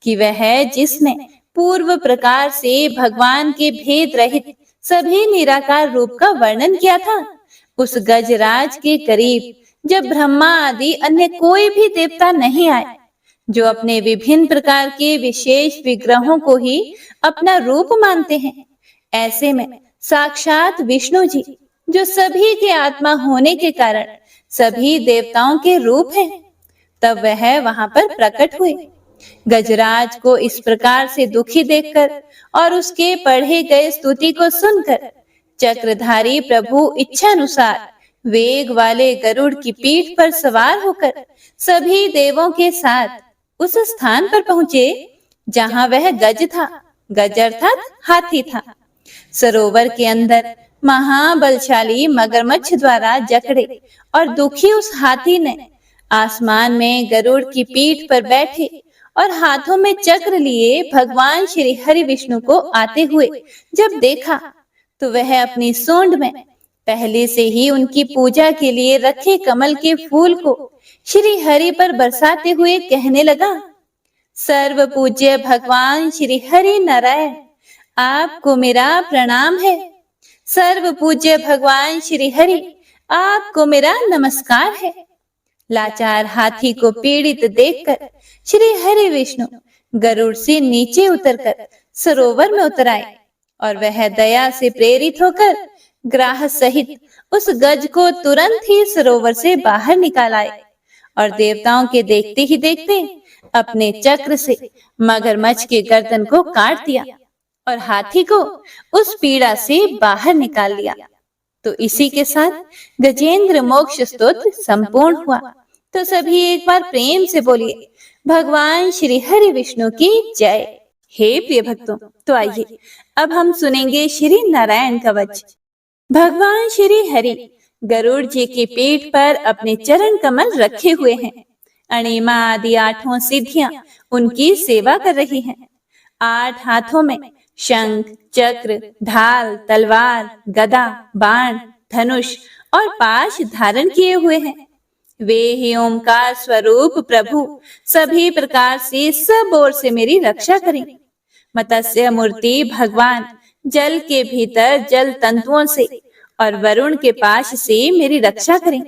[SPEAKER 1] कि वह जिसने पूर्व प्रकार से भगवान के भेद रहित सभी निराकार रूप का वर्णन किया था, उस गजराज के करीब जब ब्रह्मा आदि अन्य कोई भी देवता नहीं आए, जो अपने विभिन्न प्रकार के विशेष विग्रहों को ही अपना रूप मानते हैं, ऐसे में साक्षात विष्णु जी, जो सभी के आत्मा होने के कारण सभी देवताओं के रूप हैं, तब वह वहां पर प्रकट हुए। गजराज को इस प्रकार से दुखी देखकर और उसके पढ़े गए स्तुति को सुनकर चक्रधारी प्रभु इच्छानुसार वेग वाले गरुड़ की पीठ पर सवार होकर सभी देवों के साथ उस स्थान पर पहुंचे जहां वह गज था। गज अर्थात हाथी था। सरोवर के अंदर महाबलशाली मगरमच्छ द्वारा जकड़े और दुखी उस हाथी ने आसमान में गरुड़ की पीठ पर बैठे और हाथों में चक्र लिए भगवान श्री हरि विष्णु को आते हुए जब देखा, तो वह अपनी सूंड में पहले से ही उनकी पूजा के लिए रखे कमल के फूल को श्री हरि पर बरसाते हुए कहने लगा, सर्व पूज्य भगवान श्री हरि नारायण, आपको मेरा प्रणाम है। सर्व पूज्य भगवान श्री हरि, आपको मेरा नमस्कार है। लाचार हाथी को पीड़ित देखकर श्री हरि विष्णु गरुड़ से नीचे उतरकर सरोवर में उतर आए और वह दया से प्रेरित होकर ग्राह सहित उस गज को तुरंत ही सरोवर से बाहर निकाल आए और देवताओं के देखते ही देखते अपने चक्र से मगरमच्छ के गर्दन को काट दिया और हाथी को उस पीड़ा से बाहर निकाल लिया। तो इसी के साथ गजेंद्र मोक्ष स्तोत्र संपूर्ण हुआ। तो सभी एक बार प्रेम से बोलिए, भगवान श्री हरि विष्णु की जय। हे प्रिय भक्तों, तो आइए अब हम सुनेंगे श्री नारायण कवच। भगवान श्री हरि गरुड़ जी की पीठ पर अपने चरण कमल रखे हुए हैं। अणिमा आदि 8 सिद्धियां उनकी सेवा कर रही हैं। 8 हाथों में शंख, चक्र, ढाल, तलवार, गदा, बाण, धनुष और पाश धारण किए हुए हैं। वे ही ओमकार स्वरूप प्रभु सभी प्रकार से सब ओर से मेरी रक्षा करें। मत्स्य मूर्ति भगवान जल के भीतर जल तंतुओं से और वरुण के पाश से मेरी रक्षा करें।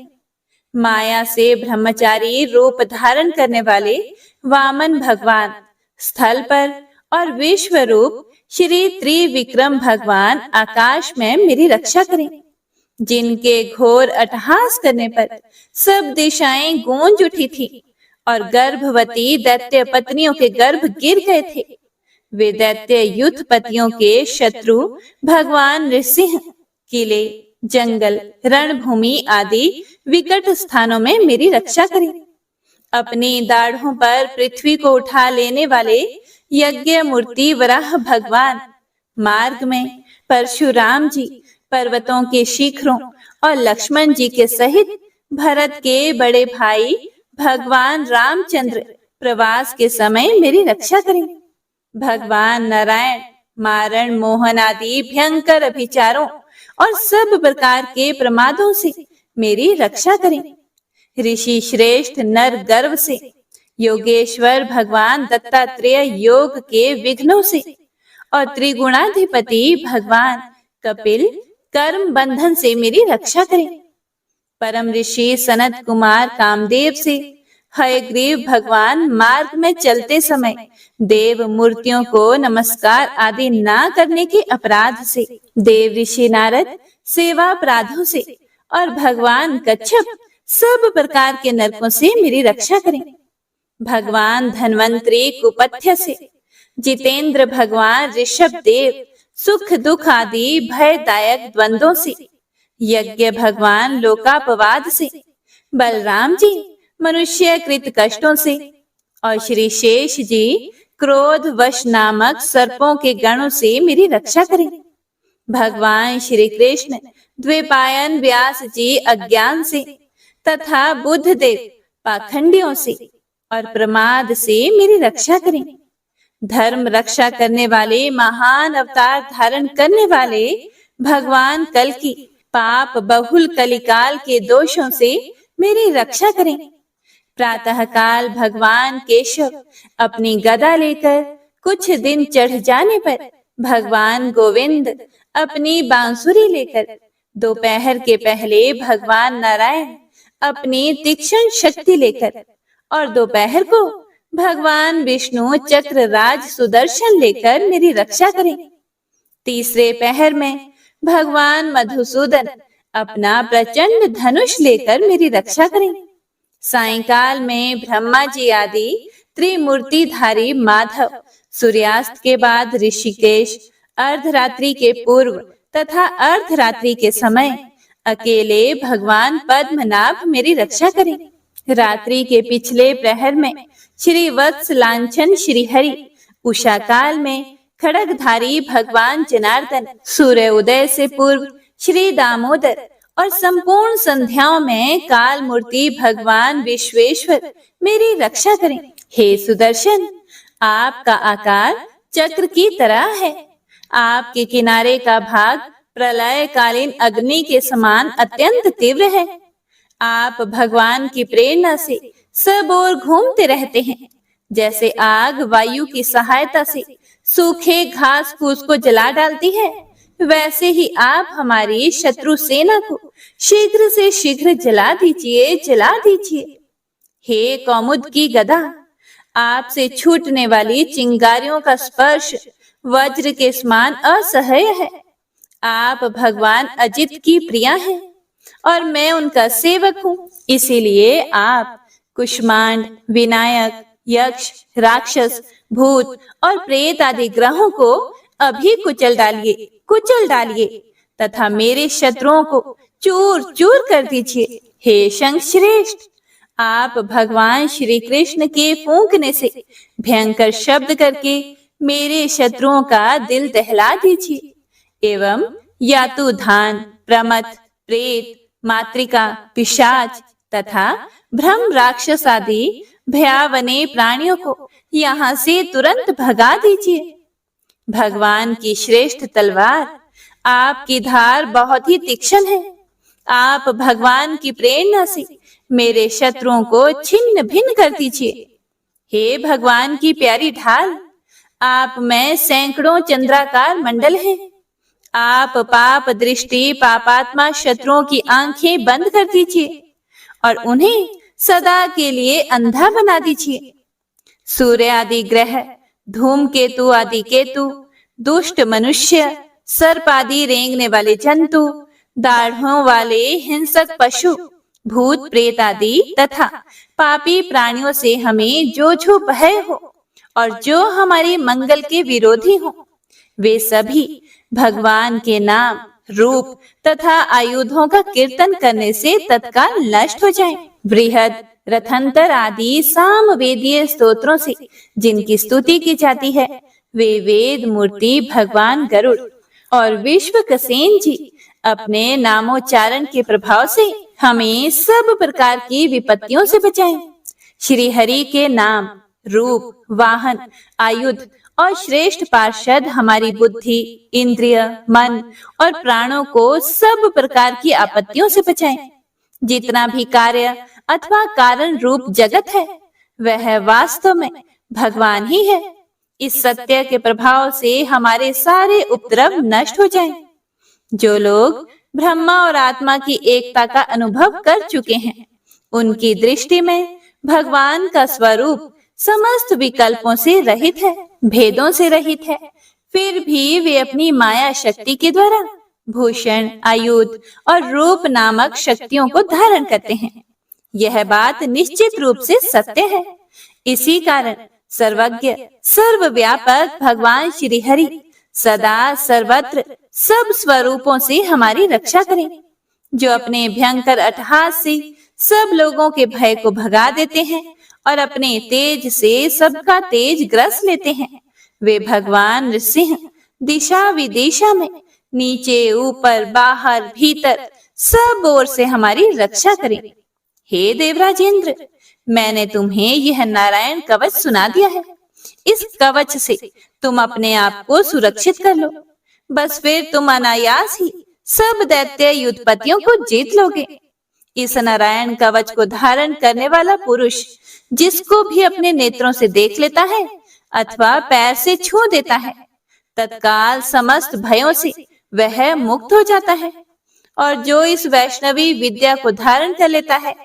[SPEAKER 1] माया से ब्रह्मचारी रूप धारण करने वाले वामन भगवान स्थल पर और विश्व रूप श्री त्रिविक्रम भगवान आकाश में मेरी रक्षा करें। जिनके घोर अट्टहास करने पर सब दिशाएं गूंज उठी थी और गर्भवती दैत्य पत्नियों के गर्भ गिर गए थे, वे दैत्य युद्ध पतियों के शत्रु भगवान नृसिंह किले, जंगल, रणभूमि आदि विकट स्थानों में मेरी रक्षा करें। अपनी दाढ़ों पर पृथ्वी को उठा लेने वाले यज्ञ मूर्ति वराह भगवान मार्ग में परशुराम जी पर्वतों के शिखरों और लक्ष्मण जी के सहित भरत के बड़े भाई भगवान रामचंद्र प्रवास के समय मेरी रक्षा करें। भगवान नारायण मारण मोहन आदि भयंकर अभिचारों और सब प्रकार के प्रमादों से मेरी रक्षा करें। ऋषि श्रेष्ठ नर गर्व से, योगेश्वर भगवान दत्तात्रेय योग के विघ्नों से और त्रिगुणाधिपति भगवान कपिल कर्म बंधन से मेरी रक्षा करें। परम ऋषि सनत कुमार कामदेव से, हयग्रीव भगवान मार्ग में चलते समय देव मूर्तियों को नमस्कार आदि ना करने के अपराध से, देव ऋषि नारद सेवा अपराधों से और भगवान कच्छप सब प्रकार के नरकों से मेरी रक्षा करें। भगवान धन्वंतरी कुपथ्य से, जितेंद्र भगवान ऋषभ देव सुख दुख आदि भयदायक द्वंद्वों से, यज्ञ भगवान लोकापवाद से, बलराम जी मनुष्य कृत कष्टों से और श्री शेष जी क्रोध वश नामक सर्पों के गणों से मेरी रक्षा करें। भगवान श्री कृष्ण द्विपायन व्यास जी अज्ञान से तथा बुद्ध देव पाखंडियों से और प्रमाद से मेरी रक्षा करें। धर्म रक्षा करने वाले महान अवतार धारण करने वाले भगवान कल की पाप बहुल कलिकाल के दोषों से मेरी रक्षा करें। प्रातः काल भगवान केशव अपनी गदा लेकर कुछ दिन चढ़ जाने पर भगवान गोविंद अपनी बांसुरी लेकर, दोपहर के पहले भगवान नारायण अपनी तीक्ष्ण शक्ति लेकर और दोपहर को भगवान विष्णु चक्र राज सुदर्शन लेकर मेरी रक्षा करें। तीसरे पहर में भगवान मधुसूदन अपना प्रचंड धनुष लेकर मेरी रक्षा करें। सायंकाल में ब्रह्मा जी आदि त्रिमूर्तिधारी माधव, सूर्यास्त के बाद ऋषिकेश, अर्धरात्रि के पूर्व तथा अर्धरात्रि के समय अकेले भगवान पद्मनाभ मेरी रक्षा करें। रात्रि के पिछले प्रहर में श्री वत्स लांछन श्री हरि, उषा काल में खड़गधारी भगवान जनार्दन, सूर्य उदय से पूर्व श्री दामोदर और संपूर्ण संध्याओं में काल मूर्ति भगवान विश्वेश्वर मेरी रक्षा करें। हे सुदर्शन, आपका आकार चक्र की तरह है। आपके किनारे का भाग प्रलय कालीन अग्नि के समान अत्यंत तीव्र है। आप भगवान की प्रेरणा से सब ओर घूमते रहते हैं। जैसे आग वायु की सहायता से सूखे घास फूस को जला डालती है, वैसे ही आप हमारी शत्रु सेना को शीघ्र से शीघ्र जला दीजिए, जला दीजिए। हे कौमुद की गदा, आपसे छूटने वाली चिंगारियों का स्पर्श वज्र के समान असह्य है। आप भगवान अजित की प्रिया हैं और मैं उनका सेवक हूँ। इसीलिए आप कुष्मांड, विनायक, यक्ष, राक्षस, भूत और प्रेत आदि ग्रहों को अभी कुचल डालिए तथा मेरे शत्रुओं को चूर चूर कर दीजिए। हे शंख श्रेष्ठ, आप भगवान श्री कृष्ण के फूंकने से भयंकर शब्द करके मेरे शत्रुओं का दिल दहला दीजिए एवं यातुधान, प्रमथ, प्रेत, मातृका, पिशाच तथा ब्रह्म राक्षस आदि भयावने प्राणियों को यहाँ से तुरंत भगा दीजिए। भगवान की श्रेष्ठ तलवार, आपकी धार बहुत ही तीक्ष्ण है। आप भगवान की प्रेरणा से मेरे शत्रुओं को छिन्न भिन्न कर दीजिए। हे भगवान की प्यारी ढाल, आप में सैकड़ों चंद्राकार मंडल हैं। आप पाप दृष्टि पापात्मा शत्रुओं की आंखें बंद कर दीजिए और उन्हें सदा के लिए अंधा बना दीजिए। सूर्य आदि ग्रह, धूमकेतु आदि केतु, दुष्ट मनुष्य, सर्प आदि रेंगने वाले जंतु, दाढ़ों वाले हिंसक पशु, भूत प्रेत आदि तथा पापी प्राणियों से हमें जो भय हो और जो हमारे मंगल के विरोधी हो, वे सभी भगवान के नाम, रूप तथा आयुधों का कीर्तन करने से तत्काल नष्ट हो जाएं। बृहद, रथंतर आदि सामवेदीय स्तोत्रों से जिनकी स्तुति की जाती है, वे वेद मूर्ति भगवान गरुड़ और विश्वक्सेन जी अपने नामोच्चारण के प्रभाव से हमें सब प्रकार की विपत्तियों से बचाएं। श्री हरि के नाम, रूप, वाहन, आयुध और श्रेष्ठ पार्षद हमारी बुद्धि, इंद्रिय, मन और प्राणों को सब प्रकार की आपत्तियों से बचाएं। जितना भी कार्य अथवा कारण रूप जगत है, वह वास्तव में भगवान ही है। इस सत्य के प्रभाव से हमारे सारे उपद्रव नष्ट हो जाएं। जो लोग ब्रह्मा और आत्मा की एकता का अनुभव कर चुके हैं, उनकी दृष्टि में भगवान का स्वरूप समस्त विकल्पों से रहित है, भेदों से रहित है। फिर भी वे अपनी माया शक्ति के द्वारा भूषण, आयुध और रूप नामक शक्तियों को धारण करते हैं। यह बात निश्चित रूप से सत्य है। इसी कारण सर्वज्ञ, सर्वव्यापक भगवान श्री हरि सदा सर्वत्र सब स्वरूपों से हमारी रक्षा करें। जो अपने भयंकर अट्टहास से सब लोगों के भय को भगा देते हैं और अपने तेज से सबका तेज ग्रस लेते हैं, वे भगवान नृसिंह दिशा विदिशा में नीचे, ऊपर, बाहर, भीतर सब ओर से हमारी रक्षा करें। हे देवराजेंद्र, मैंने तुम्हें यह नारायण कवच सुना दिया है। इस कवच से तुम अपने आप को सुरक्षित कर लो। बस फिर तुम अनायास ही सब दैत्य युद्धपतियों को जीत लोगे। इस नारायण कवच को धारण करने वाला पुरुष जिसको भी अपने नेत्रों से देख लेता है अथवा पैर से छू देता है, तत्काल समस्त भयों से वह मुक्त हो जाता है। और जो इस वैष्णवी विद्या को धारण कर लेता है,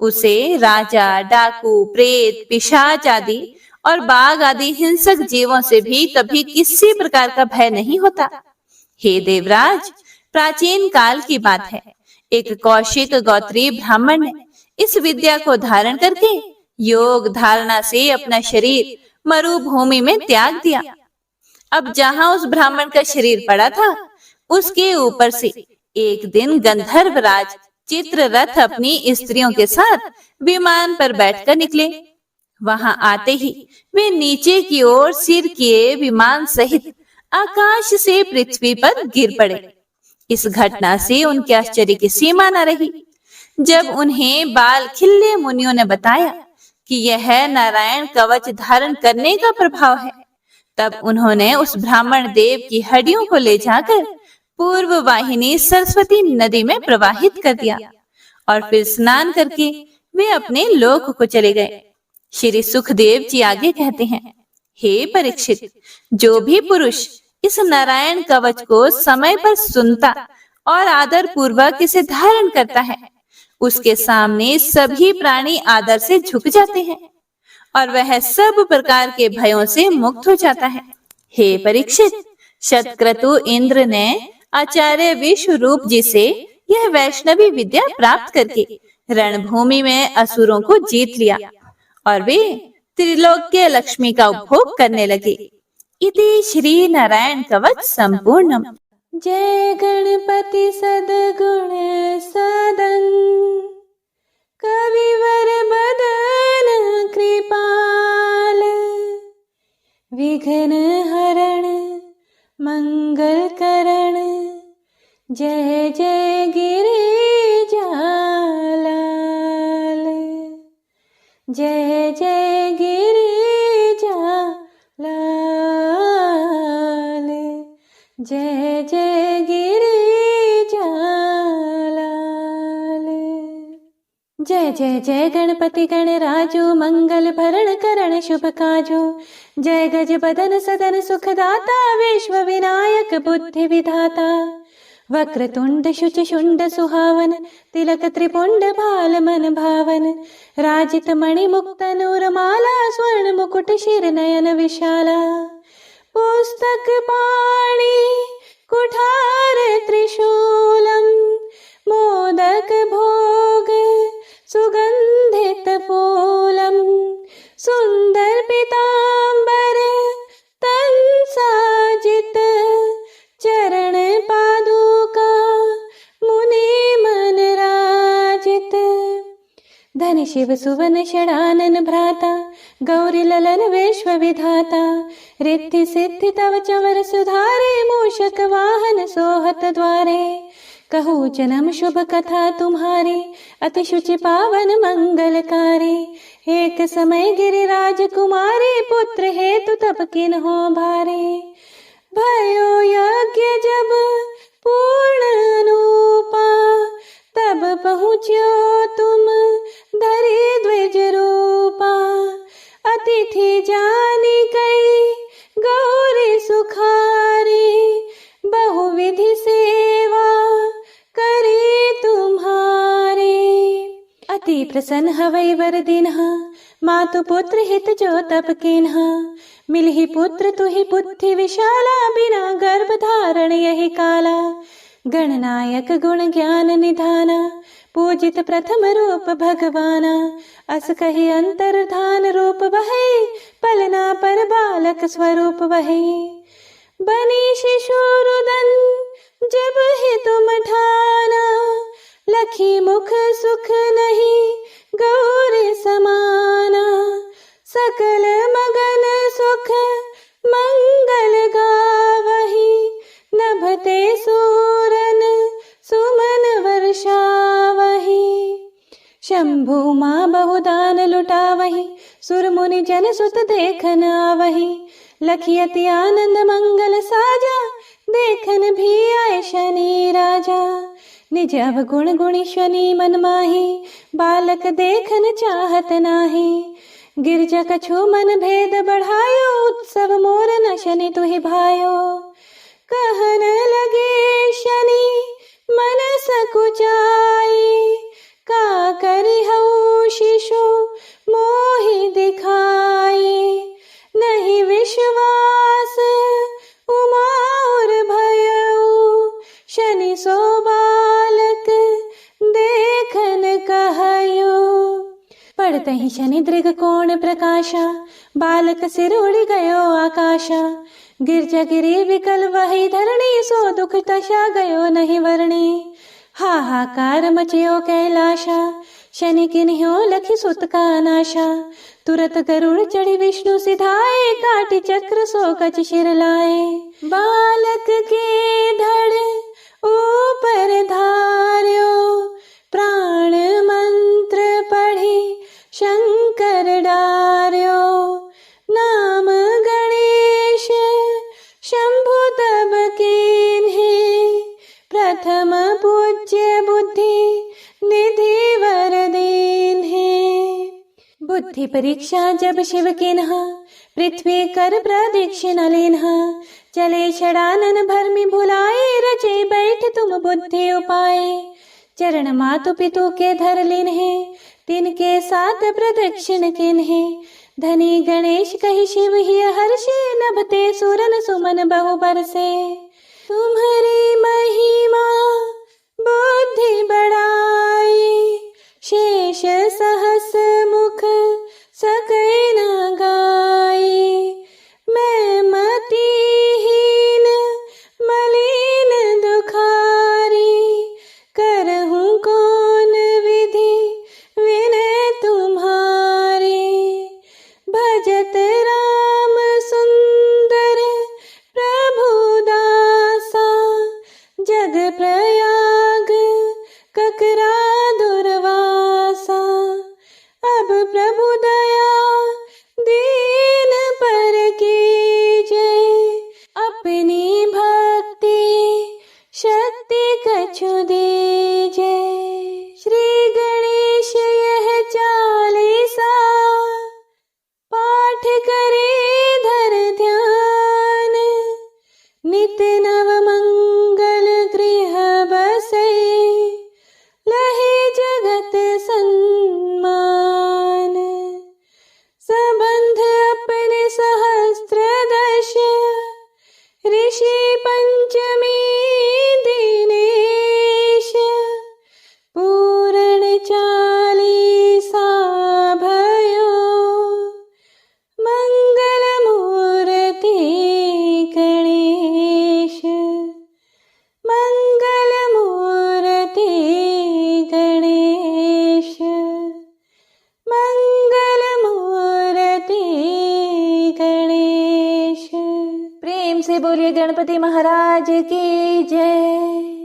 [SPEAKER 1] उसे राजा, डाकू, प्रेत, पिशाच आदि और बाघ आदि हिंसक जीवों से भी कभी किसी प्रकार का भय नहीं होता। हे देवराज, प्राचीन काल की बात है, एक कौशिक गोत्री ब्राह्मण ने इस विद्या को धारण करके योग धारणा से अपना शरीर मरुभूमि में त्याग दिया। अब जहां उस ब्राह्मण का शरीर पड़ा था, उसके ऊपर से एक दिन गंधर्वराज चित्ररथ अपनी स्त्रियों के साथ विमान पर बैठकर निकले। वहां आते ही वे नीचे की ओर सिर किए विमान सहित आकाश से पृथ्वी पर गिर पड़े। इस घटना से उनके आश्चर्य की सीमा न रही। जब उन्हें बाल खिल्ले मुनियों ने बताया कि यह नारायण कवच धारण करने का प्रभाव है, तब उन्होंने उस ब्राह्मण देव की हड्डियों को ले जाकर पूर्व वाहिनी सरस्वती नदी में प्रवाहित कर दिया और फिर स्नान करके वे अपने लोक को चले गए। श्री सुखदेव जी आगे कहते हैं, हे परीक्षित, जो भी पुरुष इस नारायण कवच को समय पर सुनता और आदर पूर्वक इसे धारण करता है, उसके सामने सभी प्राणी आदर से झुक जाते हैं और वह सब प्रकार के भयों से मुक्त हो जाता है। हे परीक्षित, शतक्रतु इंद्र ने आचार्य विश्वरूप जी से यह वैष्णवी विद्या प्राप्त करके रणभूमि में असुरों को जीत लिया और वे त्रिलोक्य लक्ष्मी का उपभोग करने लगे। इति श्री नारायण कवच संपूर्णम।
[SPEAKER 2] जय गणपति सद्गुण सदन कविवर बदन कृपाल, विघ्न हरण मंगल करण, जय जय गिरिजालाल, जय जय गिरिजालाल, जय जय गिरिजालाल। जय जय जय गणपति गणराजो मंगल भरण करण शुभ काजो। जय गज बदन सदन सुखदाता विश्व विनायक बुद्धि विधाता। वक्रतुंड शुच शुंड सुहावन तिलक त्रिपुंड भाल मन भावन। राजित मणि मुक्त नूर माला स्वर्ण मुकुट शिर नयन विशाला। पुस्तक पाणि कुठार त्रिशूलम मोदक भोग सुगंधित फूलम। सुंदर पीतांबर तन साजित चरण पादुका मुनि मन राजित। धन शिव सुवन षडानन भ्राता गौरी ललन विश्व विधाता। रिद्धि सिद्धि तव चवर सुधारे मूषक वाहन सोहत द्वारे। कहूँ जन्म शुभ कथा तुम्हारी अति शुचि पावन मंगलकारी। एक समय गिरिराज कुमारी पुत्र हेतु तप किन्हो भारे। भयो यज्ञ जब पूर्ण अनुपा तब पहुँच्यो तुम धरि द्विज रूपा। अतिथि जानी कई गौरी सुखारी बहुविधि सेवा करी तुम्हारी। अति प्रसन्न हवै वर दिन्हा मातु पुत्र हित जो तप किन्हा। मिलहि पुत्र तुहि बुद्धि विशाला बिना गर्भ धारण यही काला। गणनायक गुण ज्ञान निधाना पूजित प्रथम रूप भगवाना। अस कहि अंतर्धान रूप वही पलना पर बालक स्वरूप वही। बनी शिशु रुदन जब ही तुम ठाना। लखी मुख सुख नहीं गौरी समाना। सकल मगन सुख मंगल गावही। नभते सूरन सुमन वर्षावही। शंभु माँ बहुदान लुटावही। सुर मुनि जन सुत देखन आवही। लखियति आनंद मंगल साजा देखन भी आए शनि राजा। निज अवगुण गुणी शनि मन माही बालक देखन चाहत नाही। गिरजा कछु मन भेद बढ़ायो उत्सव मोर न शनि तुहि भायो। कहन लगे शनि मन सकुचाई। का करी हऊ शिशु मोहि दिखाई। नहीं विश्वास उमा और भयऊ। शनि सो बालक देखन कहयो। पड़ते ही शनि दृग कोण प्रकाशा। बालक सिर उड़ गयो आकाशा। गिरजा गिरी विकल वही धरणी सो दुख तशा गयो नहीं वर्णी। हाहाकार मचयो कैलाशा। शनि किन्ह्यो लखि सुत का नाशा। तुरत गरुड़ चढ़ी विष्णु सिधाए काटि चक्र सो कच शिर लाए। बालक के धड़ ऊपर धार्यो प्राण मंत्र पढ़ी शंकर डार्यो। नाम गणेश शंभु तब कीन्हे। प्रथम पूज्य बुद्धि निधि वर दीन्हे। बुद्धि परीक्षा जब शिव किन्हा पृथ्वी कर प्रदक्षिणा लेन्हा। चले षडानन भरमि भुलाए रचे बैठ तुम बुद्धि उपाय। चरण मातु पितु के धर लिन्हे तिनके साथ प्रदक्षिण किन्हे। धनी गणेश कहि शिव ही हर्षे नभते सुरन सुमन बहु बरसे। तुम्हारी महिमा बुद्धि बढ़ाई शेष सहस मुख सकै न गाई। मैं मतिहीन मलिन दुखारी करहूँ कौन विधि विनय तुम्हारी। भजत राम सुंदर प्रभु दासा। जग प्रयाग ककरा दुर्वासा। से बोलिए गणपति महाराज की जय।